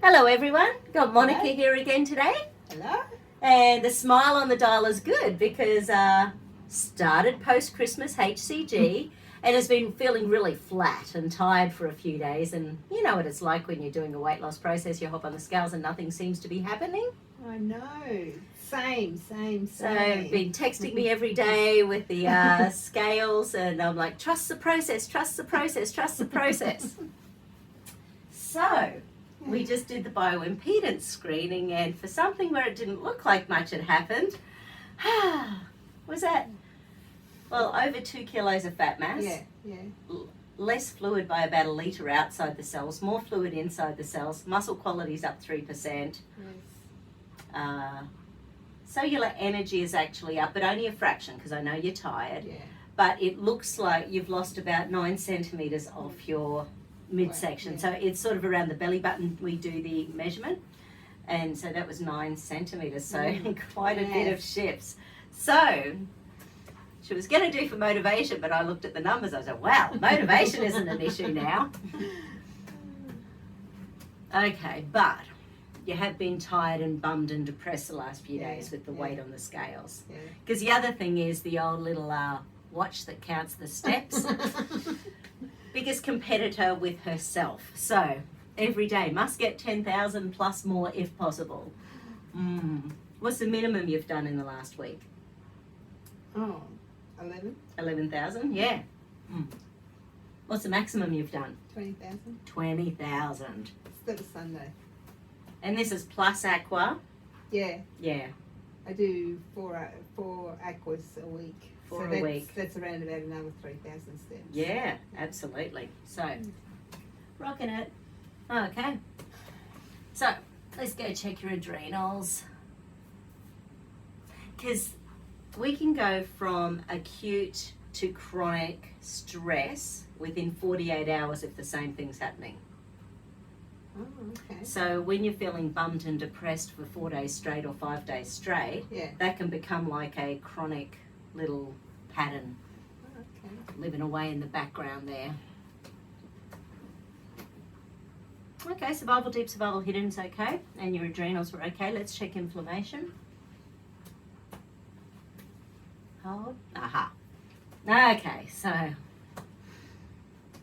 Hello everyone, got Monica Hello. here again today, Hello? and the smile on the dial is good because started post-Christmas HCG and has been feeling really flat and tired for a few days, and you know what it's like when you're doing a weight loss process, you hop on the scales and nothing seems to be happening. I know. Same. So been texting me every day with the scales, and I'm like, trust the process, trust the process, trust the process. So we just did the bioimpedance screening, and for something where it didn't look like much had happened, was that, well, over 2 kilos of fat mass, Yeah. less fluid by about 1 litre outside the cells, more fluid inside the cells, muscle quality's up 3%, Yes. cellular energy is actually up, but only a fraction because I know you're tired, Yeah. but it looks like you've lost about 9 centimetres off your midsection. Yeah. So it's sort of around the belly button we do the measurement, and so that was 9 centimetres, so quite a bit of shifts. So she was going to do for motivation, but I looked at the numbers, I said, wow, motivation isn't an issue now. Okay, but you have been tired and bummed and depressed the last few days with the weight on the scales. Because the other thing is the old little watch that counts the steps. Biggest competitor with herself. So every day must get 10,000 plus more if possible. What's the minimum you've done in the last week? 11? 11,000? Yeah. What's the maximum you've done? 20,000? 20,000. That was Sunday. And this is plus aqua? Yeah. Yeah. I do four aquas a week. Four so a week. That's around about another 3,000 steps. Yeah, absolutely. So, rocking it. Okay. So, let's go check your adrenals. Because we can go from acute to chronic stress within 48 hours if the same thing's happening. Oh, okay. So when you're feeling bummed and depressed for 4 days straight or 5 days straight, that can become like a chronic little pattern living away in the background there. Okay, survival deep, survival hidden's okay, and your adrenals were okay. Let's check inflammation. Hold. Aha. Okay, so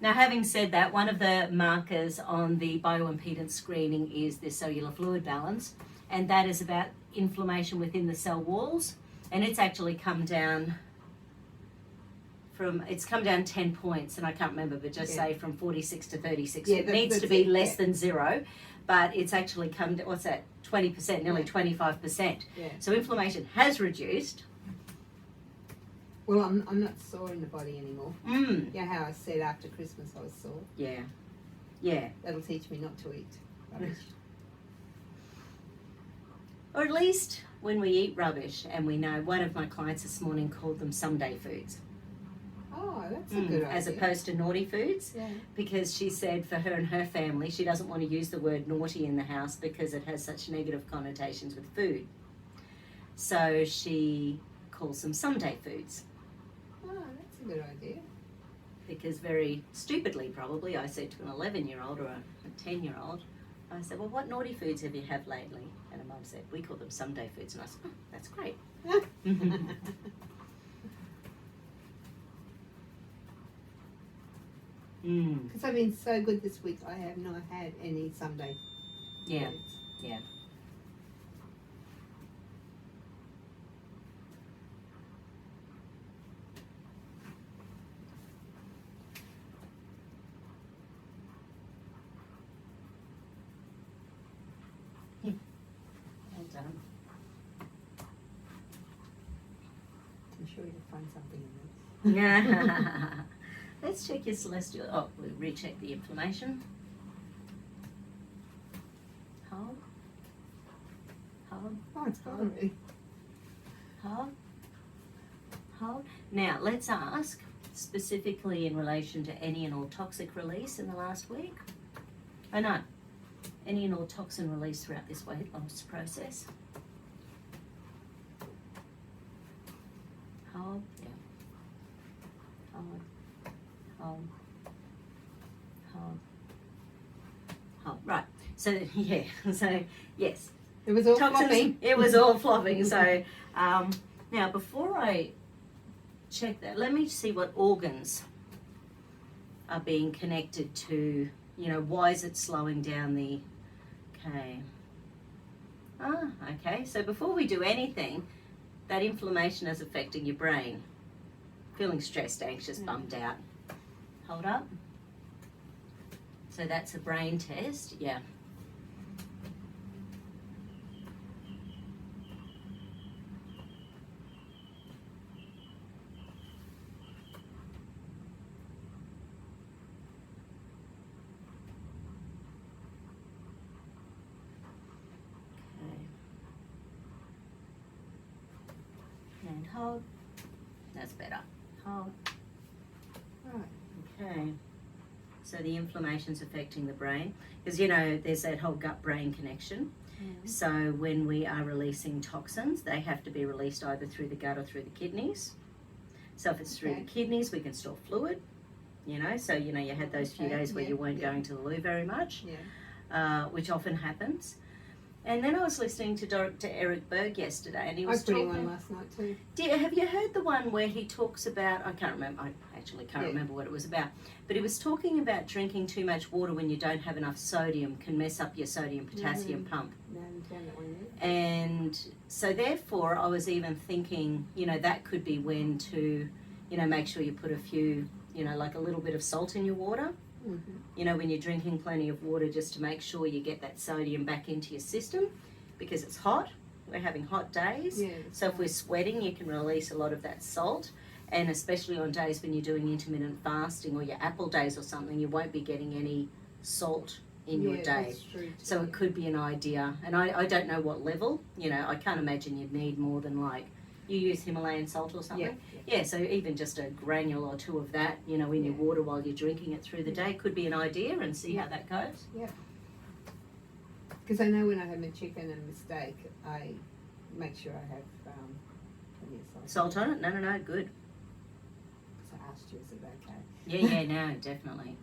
now, having said that, one of the markers on the bioimpedance screening is the cellular fluid balance, and that is about inflammation within the cell walls, and it's actually come down 10 points, and I can't remember, but just say from 46 to 36. It needs to be less than 0, but it's actually come to, 20%, nearly 25%. So inflammation has reduced. Well, I'm not sore in the body anymore. You know how I said after Christmas I was sore? Yeah. That'll teach me not to eat rubbish. Or at least when we eat rubbish, and we know one of my clients this morning called them someday foods. Oh, that's a good idea. As opposed to naughty foods. Yeah. Because she said for her and her family, she doesn't want to use the word naughty in the house because it has such negative connotations with food. So she calls them someday foods. Oh, that's a good idea. Because very stupidly, probably, I said to an 11-year-old or a 10-year-old, I said, well, what naughty foods have you had lately? And her mum said, we call them someday foods. And I said, oh, that's great. Because I've been so good this week, I have not had any someday foods. Yeah. Well done. I'm sure you'll find something in this. Yeah. Let's check your celestial. Oh, we'll recheck the inflammation. Hold. Oh, it's gone already. Hold. Now, let's ask specifically in relation to any and all toxic release in the last week. Oh no, any and all toxin release throughout this weight loss process. Hold. Yeah. Hold. Right. So yeah, so yes, It was all toxins. flopping. It was all flopping. So now before I check that, let me see what organs are being connected to. You know, why is it slowing down the? Okay. Okay. So before we do anything, that inflammation is affecting your brain. Feeling stressed, anxious, bummed out. Hold up. So that's a brain test, yeah. Okay. And hold. That's better. Hold. Right. Okay. So the inflammation's affecting the brain because, you know, there's that whole gut-brain connection. So when we are releasing toxins, they have to be released either through the gut or through the kidneys. So if it's through the kidneys, we can store fluid, you know. So, you know, you had those few days where you weren't going to the loo very much, which often happens. And then I was listening to Dr. Eric Berg yesterday, and he was talking. I put him on last night too. Have you heard the one where he talks about? I can't remember. I actually can't remember what it was about. But he was talking about drinking too much water when you don't have enough sodium can mess up your sodium potassium pump. And so therefore, I was even thinking, you know, that could be when to, you know, make sure you put a few, you know, like a little bit of salt in your water. You know, when you're drinking plenty of water, just to make sure you get that sodium back into your system because it's hot. We're having hot days. So if we're sweating, you can release a lot of that salt. And especially on days when you're doing intermittent fasting or your apple days or something, you won't be getting any salt in your day. That's true too. So it could be an idea. And I don't know what level. You know, I can't imagine you'd need more than like, you use Himalayan salt or something? Yeah, so even just a granule or two of that, you know, in your water while you're drinking it through the day could be an idea and see how that goes. Because I know when I have my chicken and a steak, I make sure I have plenty of salt. Salt on it? No, good. Because I asked you, is it okay? Yeah, no, definitely.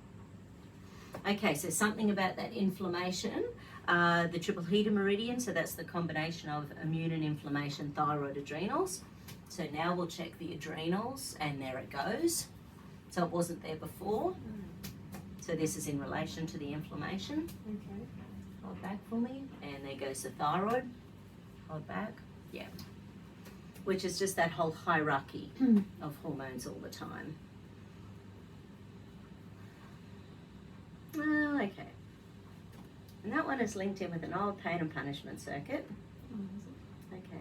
Okay, so something about that inflammation. The triple heater meridian, so that's the combination of immune and inflammation, thyroid, adrenals. So now we'll check the adrenals, and there it goes. So it wasn't there before. So this is in relation to the inflammation. Okay. Hold back for me, and there goes the thyroid. Hold back, yeah. Which is just that whole hierarchy of hormones all the time. Oh, okay. And that one is linked in with an old pain and punishment circuit. Okay.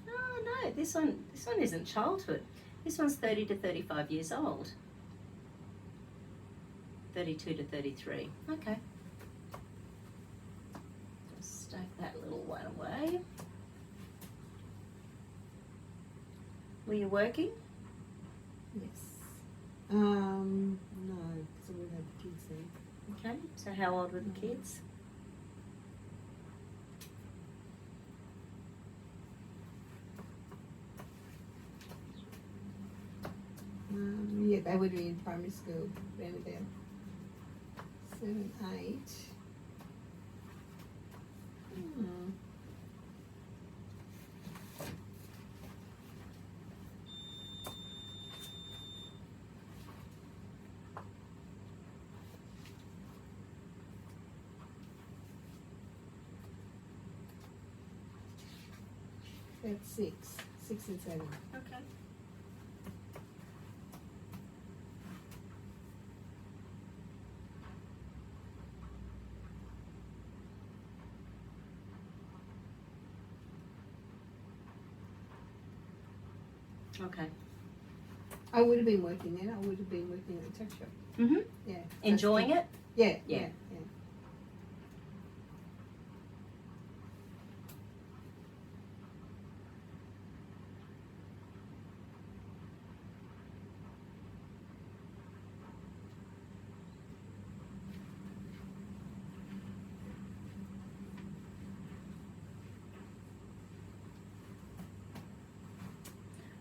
Oh no, this one isn't childhood. This one's 30 to 35 years old. 32 to 33. Okay. Just stack that little one away. Were you working? Yes. No, because we had the kids there. Okay, so how old were the kids? Yeah, they would be in primary school, around about 7, 8. That's 6 and 7. Okay. Okay. I would have been working then. I would have been working at the tuck shop. Mhm. Yeah. Enjoying it? Yeah.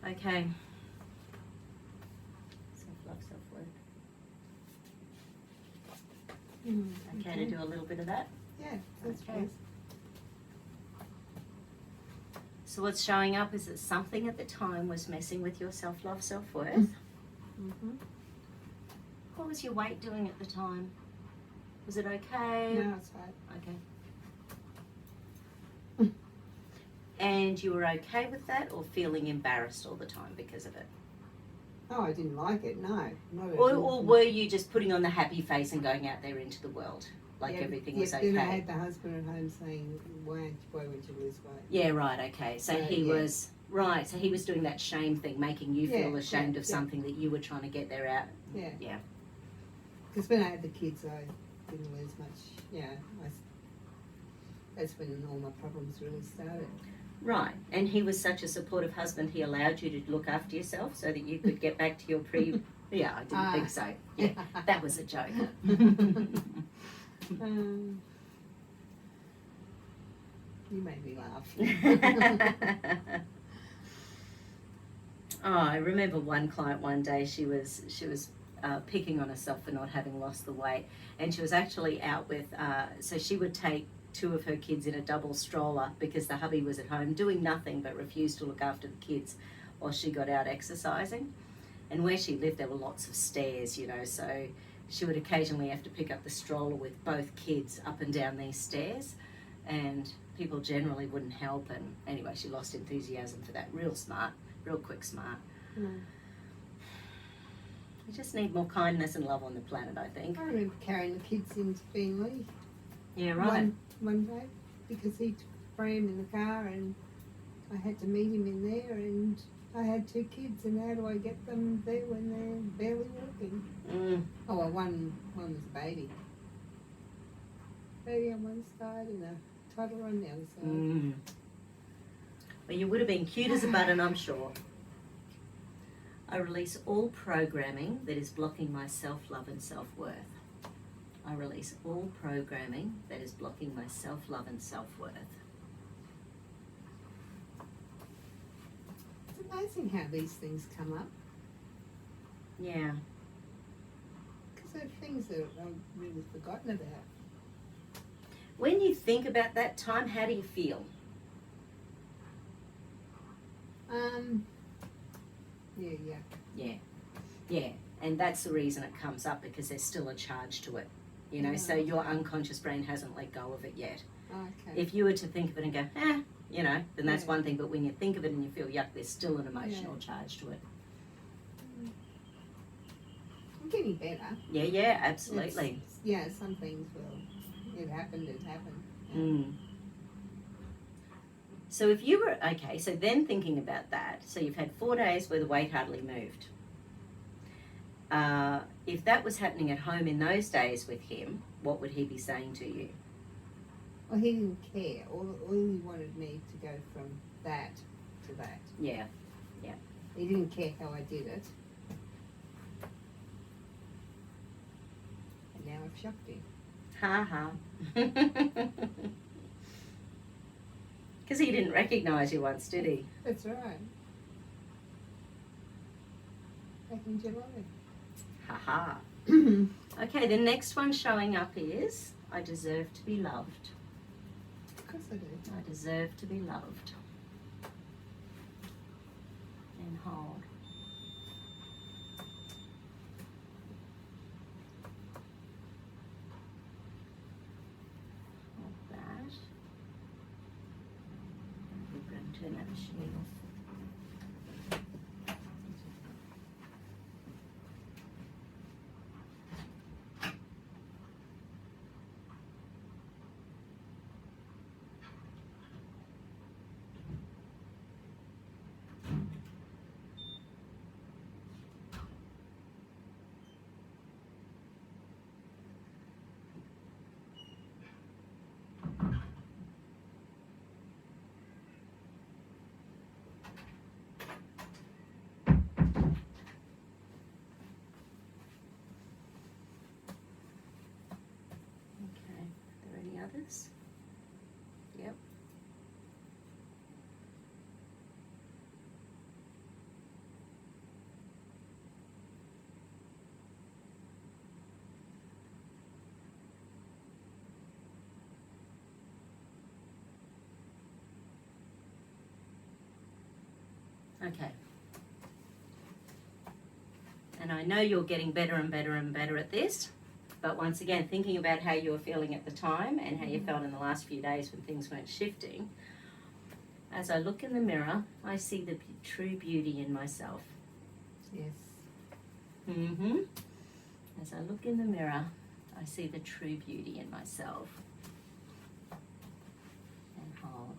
Okay. Self-love, self-worth. Okay, to do a little bit of that? Yeah, that's Okay. nice. So what's showing up is that something at the time was messing with your self-love, self-worth. Mm-hmm. What was your weight doing at the time? Was it okay? No, it's fine. Okay. And you were okay with that, or feeling embarrassed all the time because of it? Oh, I didn't like it, no. Not at Or all. were you just putting on the happy face and going out there into the world? Like everything was okay? Then I had the husband at home saying, why won't you lose weight? Yeah, right, okay. So he was, right, so he was doing that shame thing, making you feel ashamed of something that you were trying to get there out. Yeah. Yeah. Because when I had the kids, I didn't lose much, that's when all my problems really started. Right, and he was such a supportive husband, he allowed you to look after yourself so that you could get back to your yeah, I didn't think so. Yeah, that was a joke. You made me laugh. Oh, I remember one client one day, she was picking on herself for not having lost the weight, and she was actually out with, so she would take 2 of her kids in a double stroller because the hubby was at home doing nothing but refused to look after the kids while she got out exercising. And where she lived, there were lots of stairs, so she would occasionally have to pick up the stroller with both kids up and down these stairs, and people generally wouldn't help. And anyway, she lost enthusiasm for that. Real quick smart. We just need more kindness and love on the planet, I think. I remember carrying the kids into Beenleigh. Yeah, right. One day, because he took Graham in the car and I had to meet him in there, and I had 2 kids, and how do I get them there when they're barely walking? Oh, well, one was a baby. Baby on one side and a toddler on the other side. Well, you would have been cute as a button, I'm sure. I release all programming that is blocking my self-love and self-worth. I release all programming that is blocking my self-love and self-worth. It's amazing how these things come up. Yeah. Because they're things that I've really forgotten about. When you think about that time, how do you feel? Yeah. And that's the reason it comes up, because there's still a charge to it. So your unconscious brain hasn't let go of it yet. Okay. If you were to think of it and go, then that's one thing, but when you think of it and you feel yuck, there's still an emotional charge to it. I'm getting better. Yeah, absolutely. Some things it happened. So if you were, so then thinking about that, so you've had 4 days where the weight hardly moved. If that was happening at home in those days with him, what would he be saying to you? Well, he didn't care. All he wanted me to go from that to that. Yeah. He didn't care how I did it. And now I've shocked him. Ha. Because he didn't recognise you once, did he? That's right. Making jelly. Ha. Okay, the next one showing up is, I deserve to be loved. Of course I do. I deserve to be loved. And hold. Like that. We're going to turn that machine off. Okay. And I know you're getting better and better and better at this, but once again, thinking about how you were feeling at the time and how you felt in the last few days when things weren't shifting, as I look in the mirror, I see the true beauty in myself. Yes. As I look in the mirror, I see the true beauty in myself. And whole.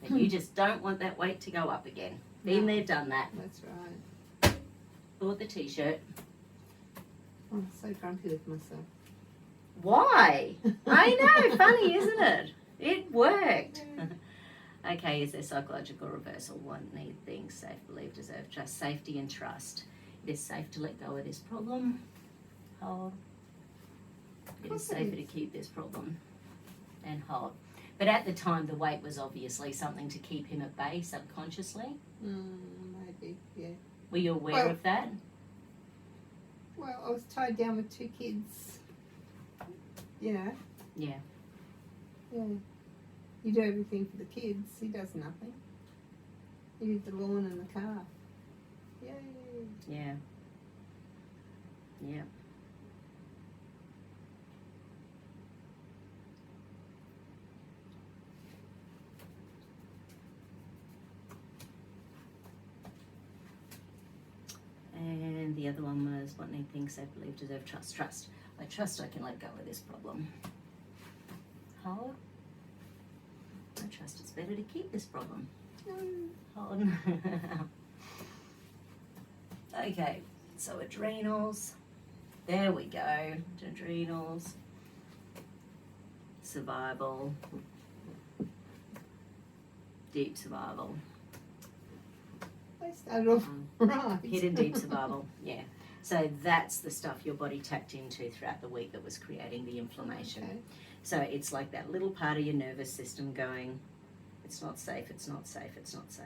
But you just don't want that weight to go up again. Been there, done that. That's right. Bought the t-shirt. I'm so grumpy with myself. Why? I know, funny, isn't it? It worked. Okay, is there psychological reversal? Want, need, things, safe, believe, deserve, trust, safety and trust. It is safe to let go of this problem. Hold. It is safer to keep this problem. And hold. But at the time, the weight was obviously something to keep him at bay subconsciously. Maybe, yeah. Were you aware of that? Well, I was tied down with 2 kids. You know? Yeah. Yeah. You do everything for the kids. He does nothing. He did the lawn and the car. Yay. Yeah. Yeah. And the other one was what need, things, safe, believe, deserve, trust. Trust. I trust I can let go of this problem. Hold. I trust it's better to keep this problem. Hold. Okay, so adrenals. There we go. Adrenals. Survival. Deep survival. I started off right. Hidden deep survival, yeah. So that's the stuff your body tapped into throughout the week that was creating the inflammation. Okay. So it's like that little part of your nervous system going, it's not safe, it's not safe, it's not safe.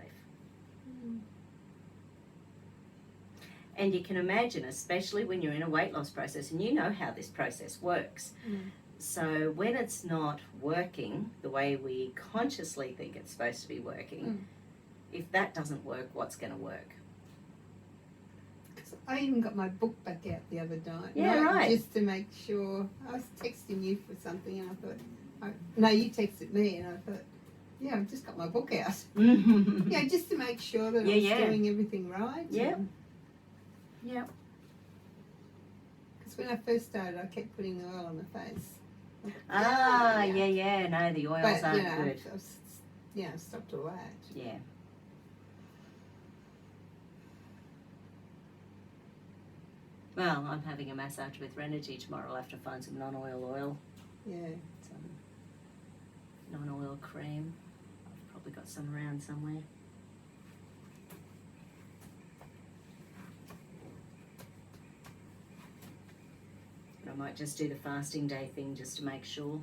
And you can imagine, especially when you're in a weight loss process, and you know how this process works. So when it's not working the way we consciously think it's supposed to be working, if that doesn't work, what's going to work? I even got my book back out the other night. Yeah, right. Just to make sure. I was texting you for something and I thought, no, you texted me and I thought, yeah, I've just got my book out. Yeah, just to make sure that I was doing everything right. Yeah. Yeah. Because when I first started, I kept putting the oil on my face. Yeah. No, the oils aren't good. I've stopped all that. Yeah. Well, I'm having a massage with Renergy tomorrow. I'll have to find some non-oil oil. Yeah. Some non-oil cream. I've probably got some around somewhere. But I might just do the fasting day thing just to make sure.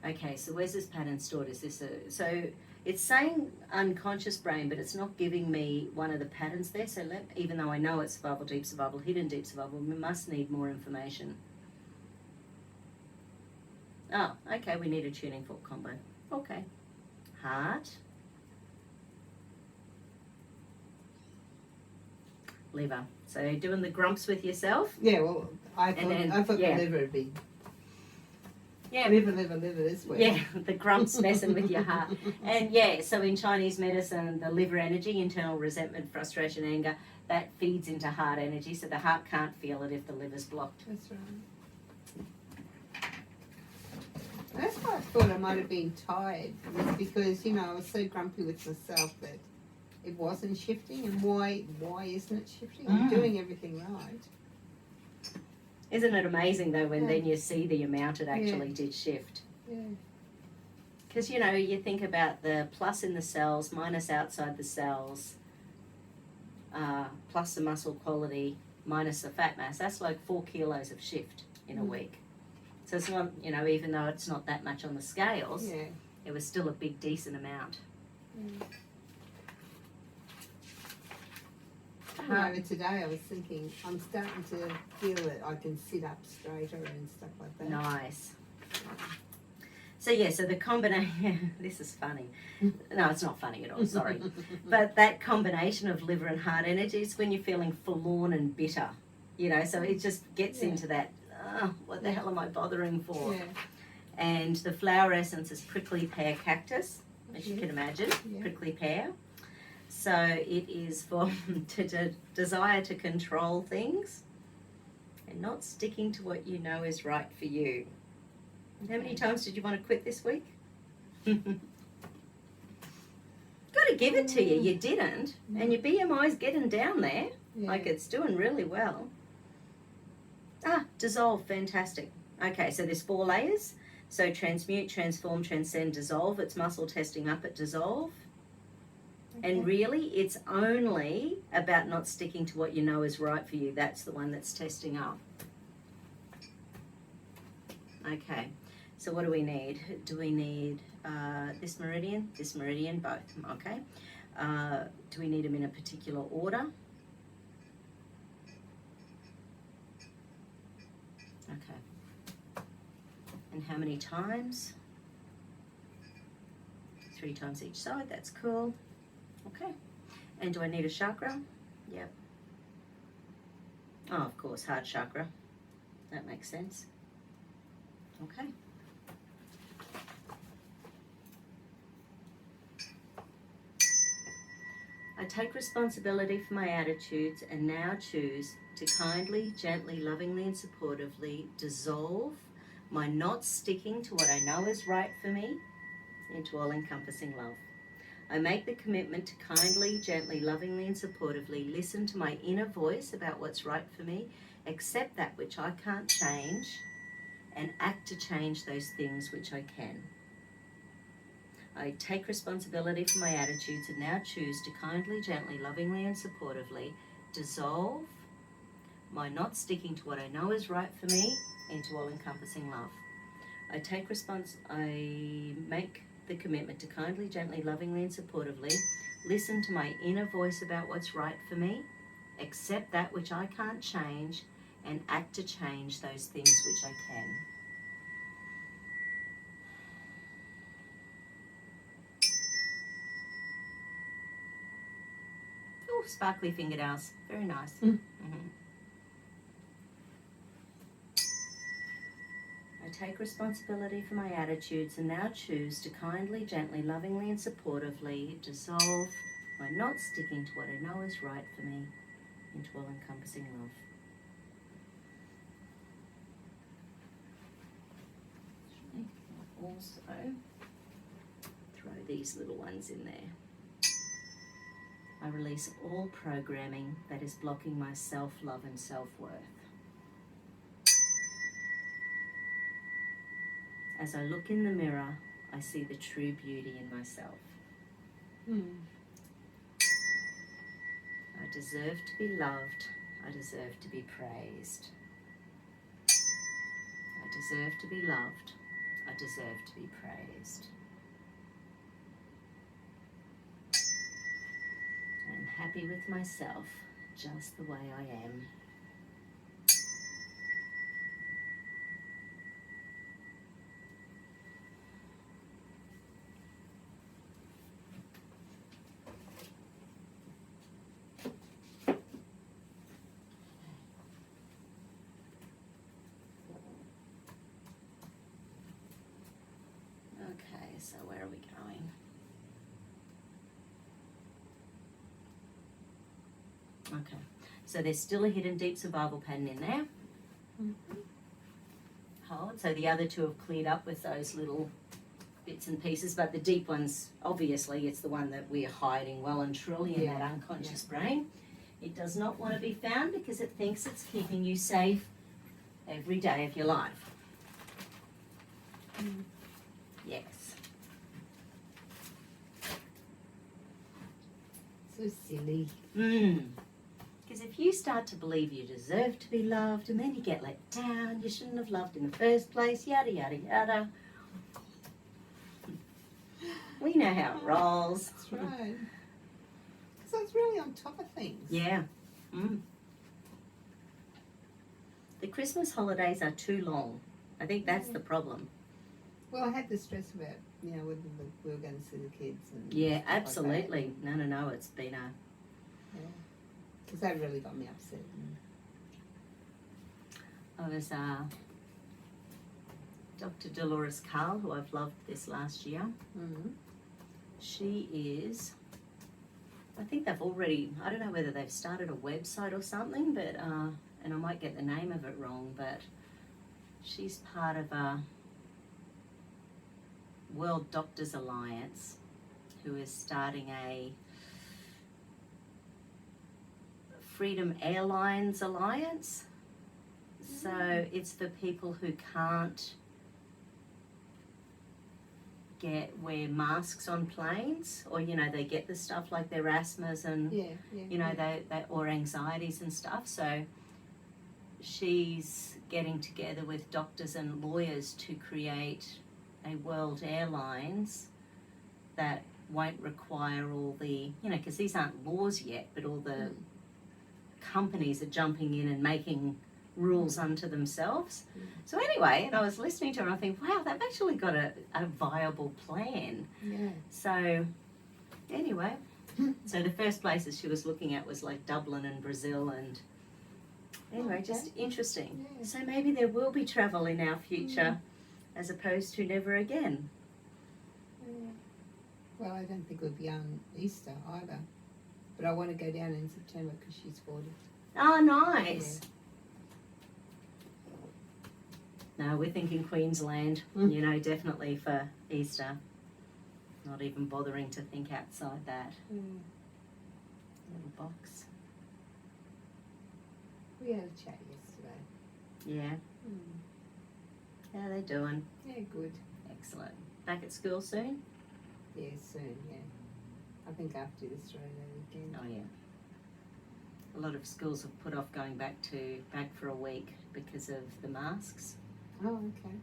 Okay, so where's this pattern stored? Is this so it's saying unconscious brain, but it's not giving me one of the patterns there. So even though I know it's survival, deep survival, hidden deep survival, we must need more information. Oh, okay, we need a tuning fork combo. Okay. Heart. Liver. So doing the grumps with yourself. Yeah, well, I thought the liver would be. Yeah. Liver this week. Yeah, the grumps messing with your heart. And yeah, so in Chinese medicine, the liver energy, internal resentment, frustration, anger, that feeds into heart energy. So the heart can't feel it if the liver's blocked. That's right. That's why I thought I might have been tired. Was because, I was so grumpy with myself that it wasn't shifting. And why isn't it shifting? I'm doing everything right. Isn't it amazing though when then you see the amount it actually did shift? Yeah. Because you think about the plus in the cells, minus outside the cells, plus the muscle quality, minus the fat mass. That's like 4 kilos of shift in a week. So it's not, even though it's not that much on the scales, it was still a big decent amount. However, today I was thinking, I'm starting to feel that I can sit up straighter and stuff like that. Nice. So the combination, this is funny. No, it's not funny at all, sorry. But that combination of liver and heart energy is when you're feeling forlorn and bitter, so it just gets into that, what the hell am I bothering for? Yeah. And the flower essence is prickly pear cactus, as you can imagine, prickly pear. So it is for desire to control things and not sticking to what you know is right for you. How many times did you want to quit this week? Got to give it to you. You didn't. And your BMI's getting down there. Yeah. Like it's doing really well. Dissolve. Fantastic. Okay, so there's 4 layers. So transmute, transform, transcend, dissolve. It's muscle testing up at dissolve. Okay. And really, it's only about not sticking to what you know is right for you. That's the one that's testing up. Okay. So what do we need? Do we need this meridian, both? Okay. Do we need them in a particular order? Okay. And how many times? 3 times each side. That's cool. Okay. And do I need a chakra? Yep. Oh, of course, heart chakra. That makes sense. Okay. I take responsibility for my attitudes and now choose to kindly, gently, lovingly, and supportively dissolve my not sticking to what I know is right for me into all-encompassing love. I make the commitment to kindly, gently, lovingly, and supportively listen to my inner voice about what's right for me, accept that which I can't change, and act to change those things which I can. I take responsibility for my attitudes and now choose to kindly, gently, lovingly, and supportively dissolve my not sticking to what I know is right for me into all-encompassing love. I make the commitment to kindly, gently, lovingly, and supportively listen to my inner voice about what's right for me, accept that which I can't change, and act to change those things which I can. Oh, sparkly fingernails. Very nice. Mm-hmm. I take responsibility for my attitudes and now choose to kindly, gently, lovingly, and supportively dissolve my not sticking to what I know is right for me into all-encompassing love. I'll also throw these little ones in there. I release all programming that is blocking my self-love and self-worth. As I look in the mirror, I see the true beauty in myself. I deserve to be loved. I deserve to be praised. I deserve to be loved. I deserve to be praised. I am happy with myself just the way I am. Okay, so where are we going? Okay, so there's still a hidden deep survival pattern in there. Hold. So the other 2 have cleared up with those little bits and pieces, but the deep ones, obviously, it's the one that we're hiding well and truly in that unconscious brain. It does not want to be found because it thinks it's keeping you safe every day of your life. Yes. So silly. Because if you start to believe you deserve to be loved and then you get let down, you shouldn't have loved in the first place, yada, yada, yada. We know how it rolls. That's right. So it's really on top of things. Yeah. The Christmas holidays are too long. I think that's the problem. Well, I had the stress about, whether we were going to see the kids. And Yeah, stuff like absolutely. No. It's been a... because that really got me upset. I was Dr. Dolores Carl, who I've loved this last year. Mm-hmm. She is... I think they've already... I don't know whether they've started a website or something, but... and I might get the name of it wrong, but she's part of a World Doctors Alliance, who is starting a Freedom Airlines Alliance. So it's for people who can't wear masks on planes, or they get the stuff like their asthmas and they or anxieties and stuff. So she's getting together with doctors and lawyers to create a world airlines that won't require all the, because these aren't laws yet, but all the companies are jumping in and making rules unto themselves. So anyway, and I was listening to her and I think, wow, they've actually got a viable plan. Yeah. So anyway, so the first places she was looking at was like Dublin and Brazil, and anyway, just interesting. Yeah. So maybe there will be travel in our future as opposed to never again. Yeah. Well, I don't think we'll be on Easter either. But I want to go down in September because she's 40. Oh, nice. Yeah. No, we're thinking Queensland, definitely for Easter. Not even bothering to think outside that little box. We had a chat yesterday. Yeah. How are they doing? Yeah, good. Excellent. Back at school soon? Yeah, soon, yeah. I think after the Australia weekend. Oh, yeah. A lot of schools have put off going back for a week because of the masks. Oh, okay.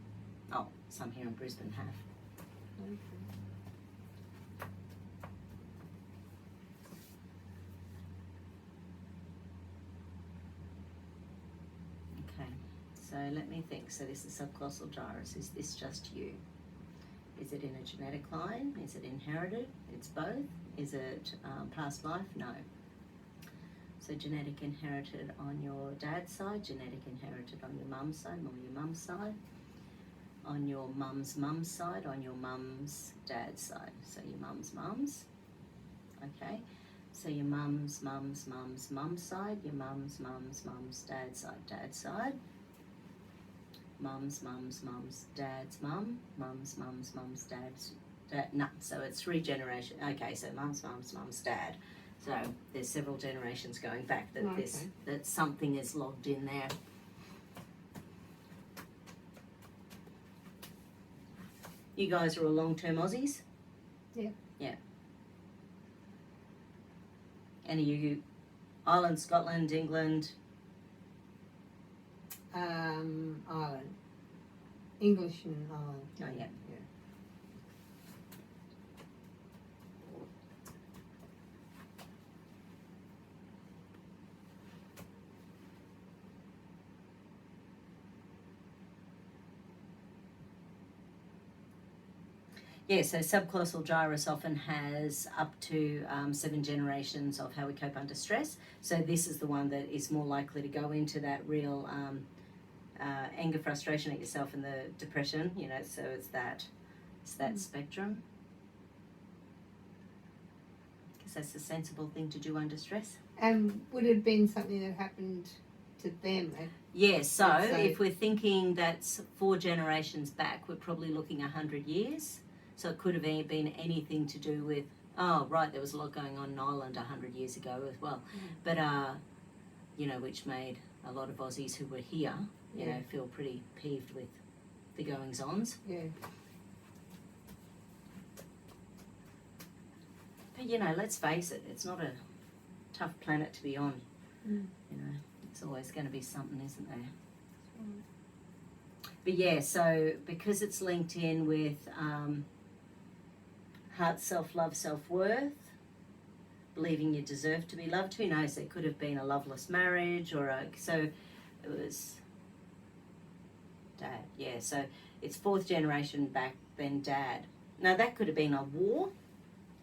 Oh, some here in Brisbane have. Okay. Okay, so let me think. So this is subclausal gyrus. Is this just you? Is it in a genetic line? Is it inherited? It's both. Is it past life? No. So genetic inherited on your dad's side, genetic inherited on your mum's side, or your mum's side, on your mum's side, on your mum's dad's side. So your mum's, okay? So your mum's side, your mum's dad's side, mum's dad's dad. No, so it's 3 generations. Okay, so mum's dad. So there's several generations going back that that something is logged in there. You guys are all long-term Aussies? Yeah. Yeah. And are you Ireland, Scotland, England? Ireland. English and Ireland. Oh, yeah. Yeah, so subclausal gyrus often has up to 7 generations of how we cope under stress. So this is the one that is more likely to go into that real anger, frustration at yourself, and the depression. So it's that spectrum. Because that's the sensible thing to do under stress. And would it have been something that happened to them? Yeah, so if we're thinking that's 4 generations back, we're probably looking 100 years. So it could have been anything to do with, there was a lot going on in Ireland 100 years ago as well. But, which made a lot of Aussies who were here, feel pretty peeved with the goings-ons. Yeah. But, let's face it, it's not a tough planet to be on. It's always going to be something, isn't there? But yeah, so because it's linked in with heart, self-love, self-worth, believing you deserve to be loved, who knows, it could have been a loveless marriage so it was dad, yeah, so it's 4th generation back than Dad. Now that could have been a war,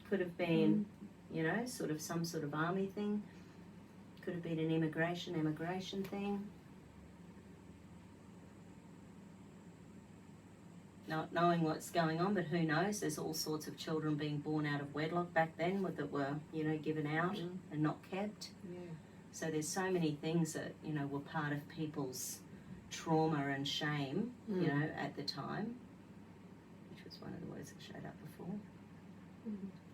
could have been, you know, sort of some sort of army thing, could have been an immigration thing. Not knowing what's going on, but who knows? There's all sorts of children being born out of wedlock back then that were, you know, given out and not kept. Yeah. So there's so many things that, you know, were part of people's trauma and shame, you know, at the time, which was one of the words that showed up before,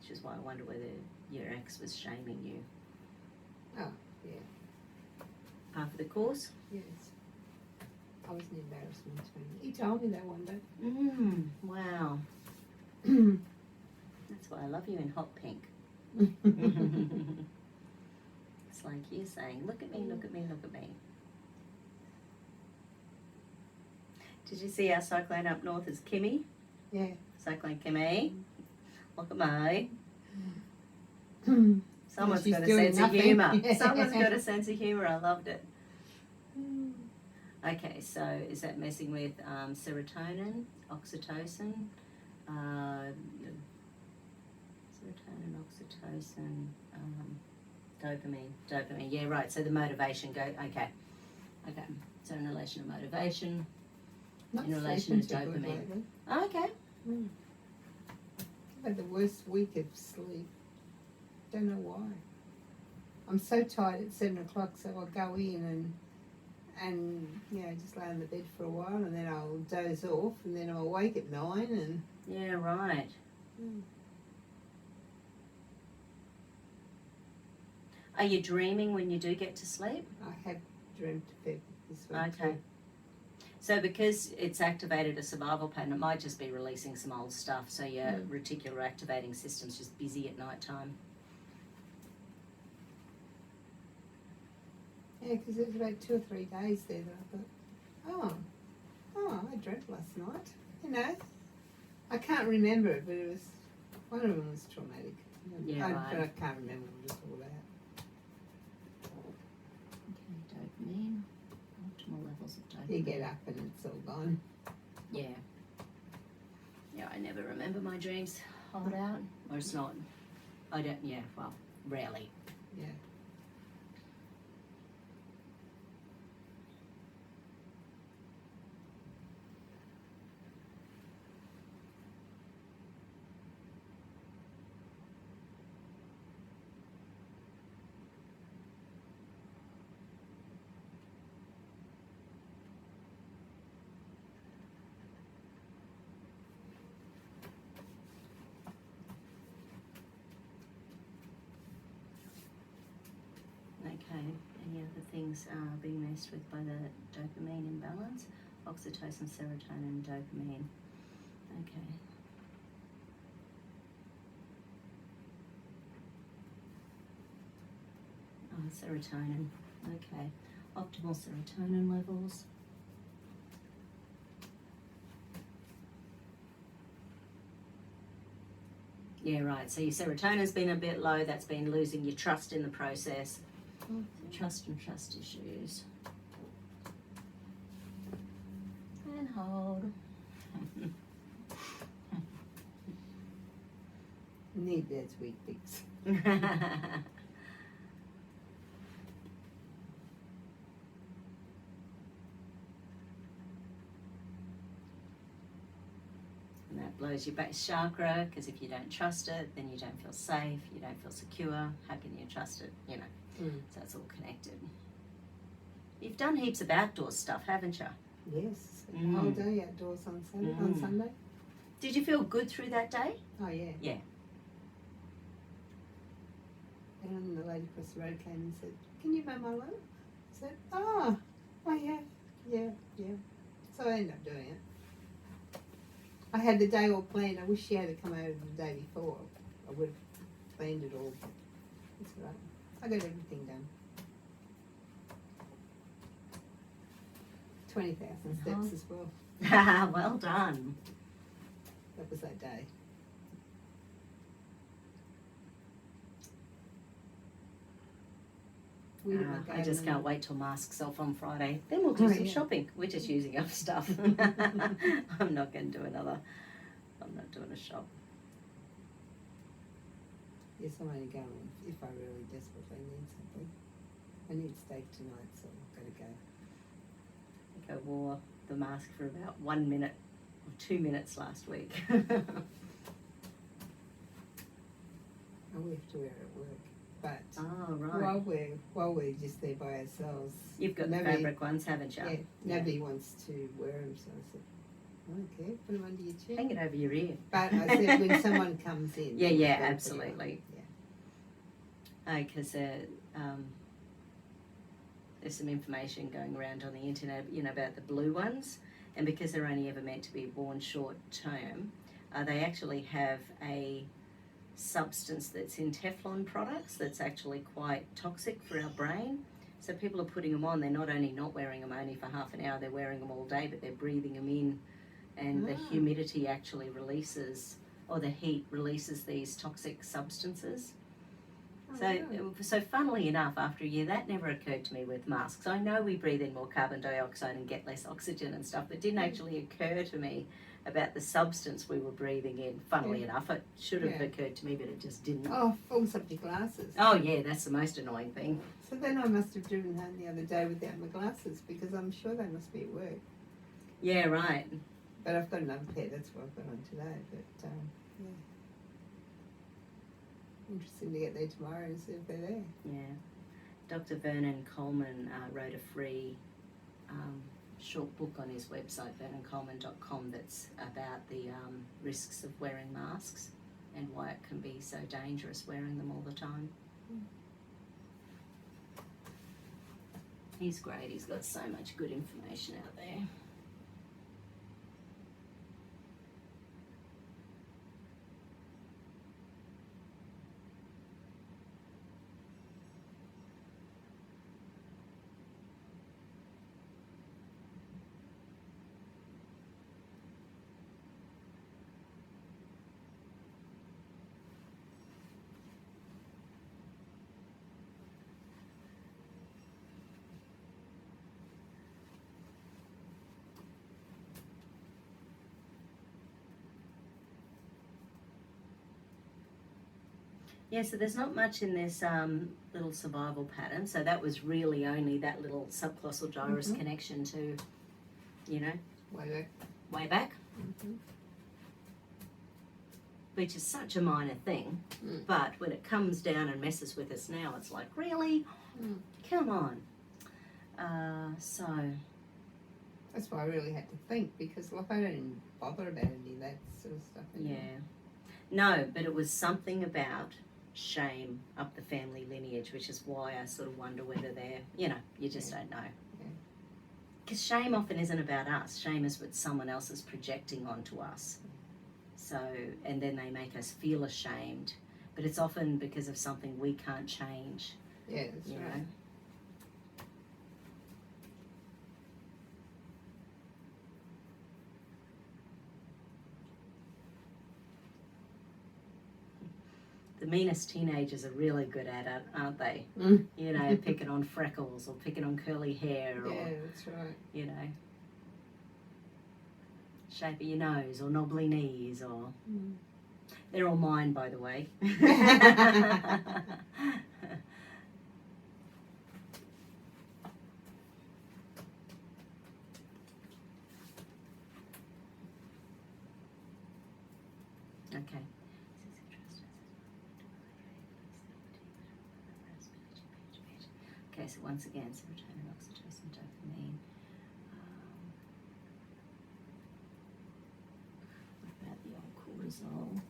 which is why I wonder whether your ex was shaming you. Oh, yeah. Part of the course? Yes. I was an embarrassment to him. He told me that one day. Wow. That's why I love you in hot pink. It's like you saying, look at me, look at me, look at me. Did you see our cyclone up north is Kimmy? Yeah. Cyclone Kimmy. Look at me. Someone's She's got a doing sense of nothing. humour. Someone's got a sense of humour. I loved it. Okay, so is that messing with serotonin, oxytocin, dopamine. Yeah, right. So the motivation okay. So in relation to motivation, Not in relation to sleeping too good dopamine. lately. Okay. I've had the worst week of sleep. Don't know why. I'm so tired at 7 o'clock, so I'll go in and you know, just lay on the bed for a while, and then I'll doze off, and then I'm awake at 9, and Yeah, right. Are you dreaming when you do get to sleep? I have dreamt of it this week. Okay. Too. So because it's activated a survival pattern, it might just be releasing some old stuff. So your reticular activating system's just busy at night time. Yeah, because it was about 2 or 3 days there that I thought, I dreamt last night. You know, I can't remember it, but it was, one of them was traumatic. Yeah, right. But I can't remember what it was all about. Okay, dopamine. Optimal levels of dopamine. You get up and it's all gone. Yeah. Yeah, I never remember my dreams hold out. Or it's not. I don't, rarely. Yeah. Okay, any other things being messed with by the dopamine imbalance? Oxytocin, serotonin, dopamine. Okay. Oh, serotonin. Okay. Optimal serotonin levels. Yeah, right. So your serotonin's been a bit low. That's been losing your trust in the process. So trust and trust issues. And hold. Need that sweet fix. And that blows your base chakra, because if you don't trust it, then you don't feel safe, you don't feel secure. How can you trust it? You know. So it's all connected. You've done heaps of outdoor stuff, haven't you? Yes, the whole day outdoors on Sunday. Did you feel good through that day? Oh yeah. Yeah. And the lady across the road came and said, "Can you mow my lawn?" I said, "Oh yeah. So I ended up doing it. I had the day all planned. I wish she had come over the day before. I would have planned it all. It's all right. I got everything done. 20,000 steps as well. Well done. That was that day. I just can't wait till masks off on Friday. Then we'll do some shopping. We're just using up stuff. I'm not going to do I'm not doing a shop. Yes, I'm only going if I really desperately need something. I need steak tonight, so I've got to go. I think I wore the mask for about 1 minute or 2 minutes last week. Oh, we have to wear it at work. But Oh, right. while we're just there by ourselves, You've got the fabric ones, haven't you? Yeah, nobody wants to wear them, so I said, I don't care, put them under your chin. Hang it over your ear. But I said when someone comes in. Yeah, then yeah, we've got to put it absolutely. on. Yeah. Because there's some information going around on the internet, about the blue ones, and because they're only ever meant to be worn short term, they actually have a substance that's in Teflon products that's actually quite toxic for our brain. So people are putting them on. They're not only not wearing them only for half an hour, they're wearing them all day, but they're breathing them in, and the humidity actually releases, or the heat releases these toxic substances. So funnily enough, after a year, that never occurred to me with masks. I know we breathe in more carbon dioxide and get less oxygen and stuff, but it didn't actually occur to me about the substance we were breathing in. Funnily enough, it should have occurred to me, but it just didn't. Oh, falls up your glasses. Oh yeah, that's the most annoying thing. So then I must have driven home the other day without my glasses, because I'm sure they must be at work. Yeah, right. But I've got another pair, that's what I've got on today. But yeah. Interesting to get there tomorrow and see if they're there. Yeah. Dr. Vernon Coleman wrote a free short book on his website, vernoncoleman.com, that's about the risks of wearing masks and why it can be so dangerous wearing them all the time. He's great. He's got so much good information out there. Yeah, so there's not much in this little survival pattern. So that was really only that little subcolossal gyrus connection to, way back. Which is such a minor thing. But when it comes down and messes with us now, it's like, really? Come on. So. That's why I really had to think, because I don't even bother about any of that sort of stuff anymore. Yeah. No, but it was something about shame up the family lineage, which is why I sort of wonder whether they're, you just don't know. Because shame often isn't about us. Shame is what someone else is projecting onto us. So, and then they make us feel ashamed, but it's often because of something we can't change. Yeah, that's right. The meanest teenagers are really good at it, aren't they? Picking on freckles or picking on curly hair or, that's right. Shape of your nose or knobbly knees or... They're all mine, by the way. Okay. Okay, so once again, serotonin, oxytocin, dopamine. What about the old cortisol?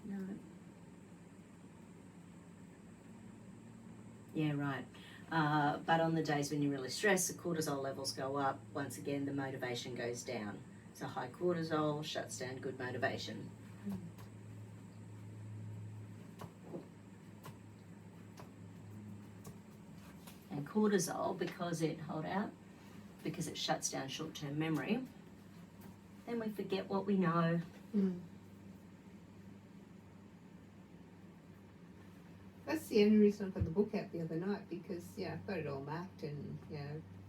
No. Yeah, right. But on the days when you're really stressed, the cortisol levels go up. Once again, the motivation goes down. So high cortisol shuts down good motivation. And cortisol, because it shuts down short-term memory, then we forget what we know. That's the only reason I got the book out the other night, because I've got it all marked and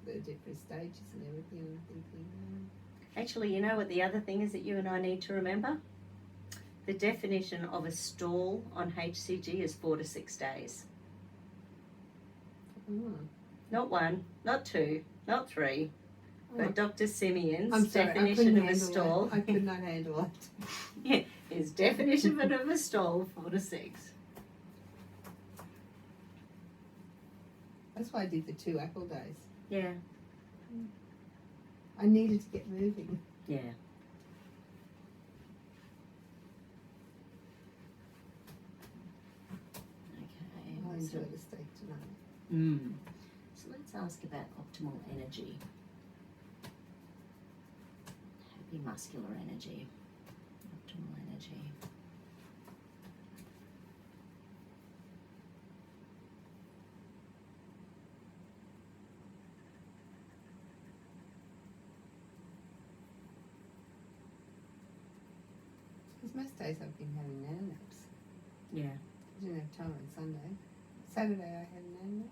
the different stages and everything. And I'm thinking, Actually, you know what the other thing is that you and I need to remember? The definition of a stall on HCG is 4 to 6 days. Not 1, not 2, not 3. But Dr. Simeon's definition of a stall. I could not handle it. Yeah, his definition of a stall, 4 to 6. That's why I did the 2 apple days. Yeah. I needed to get moving. Yeah. Okay. I'll enjoy the steak tonight. So let's ask about optimal energy. Happy muscular energy. Optimal energy. Because most days I've been having nana naps. Yeah. I didn't have time on Sunday. Saturday I had a nana nap.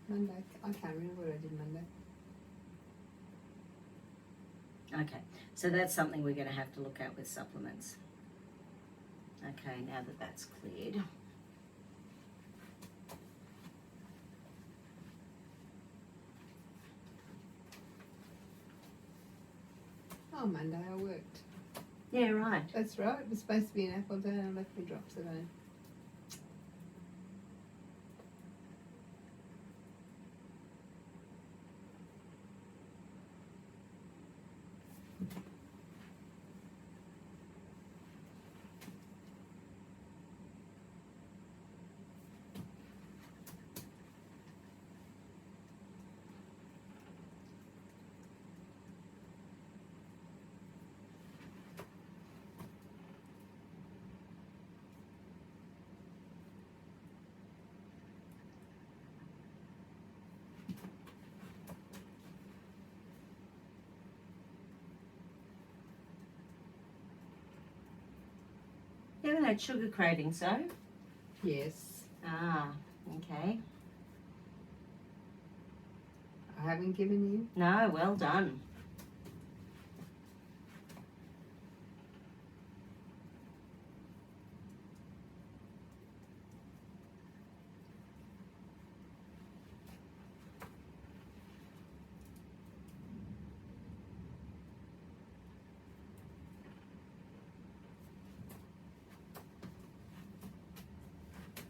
Monday, I can't remember what I did Monday. Okay, so that's something we're going to have to look at with supplements. Okay, now that that's cleared. Oh, Monday I worked. Yeah, right. That's right. It was supposed to be an apple day and I left my drops at home. You haven't had sugar cravings, though? Yes. Ah, okay. I haven't given in. No, well done.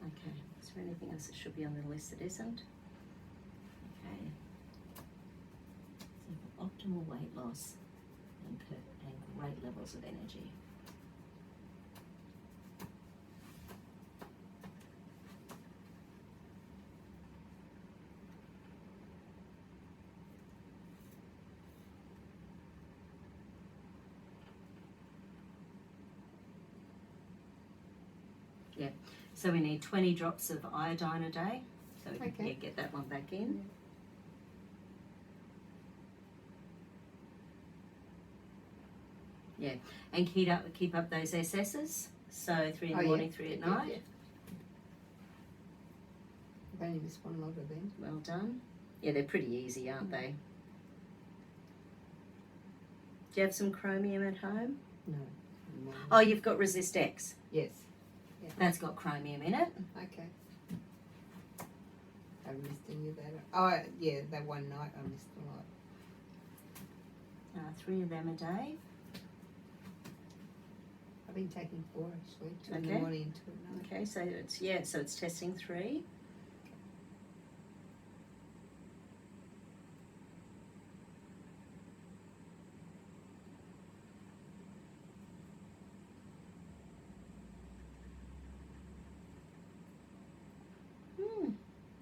Okay, is there anything else that should be on the list that isn't? Okay. So optimal weight loss and great levels of energy. Yeah, so we need 20 drops of iodine a day. So we can get that one back in. Yeah, and keep up those SSs. So 3 in the morning, 3 at night. Yeah. I've only missed one lot of them. Well done. Yeah, they're pretty easy, aren't they? Do you have some chromium at home? No. Oh, you've got Resist X. Yes. Yeah. That's got chromium in it. Okay. I missed any of that. Oh, yeah, that one night I missed a lot. 3 of them a day. I've been taking 4 actually, 2 in Okay. the morning and 2 at night. Okay, so it's testing 3.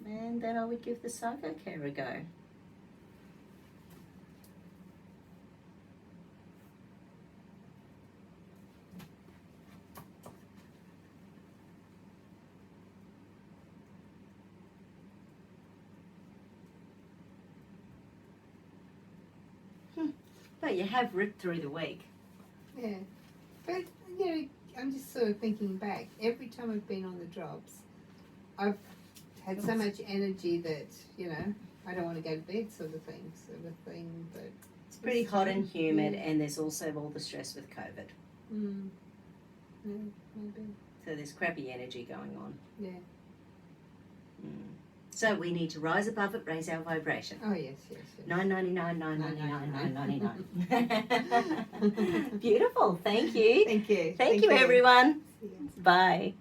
And then I would give the Psychocare a go. But you have ripped through the week. Yeah. But, I'm just sort of thinking back. Every time I've been on the jobs, I've had so much energy that, you know, I don't want to go to bed sort of thing. But It's pretty hot and humid, and there's also all the stress with COVID. Yeah, maybe. So there's crappy energy going on. Yeah. So we need to rise above it, raise our vibration. Oh, yes. $9.99, $9.99. Beautiful. Thank you. Thank you. Thank you, everyone. Bye.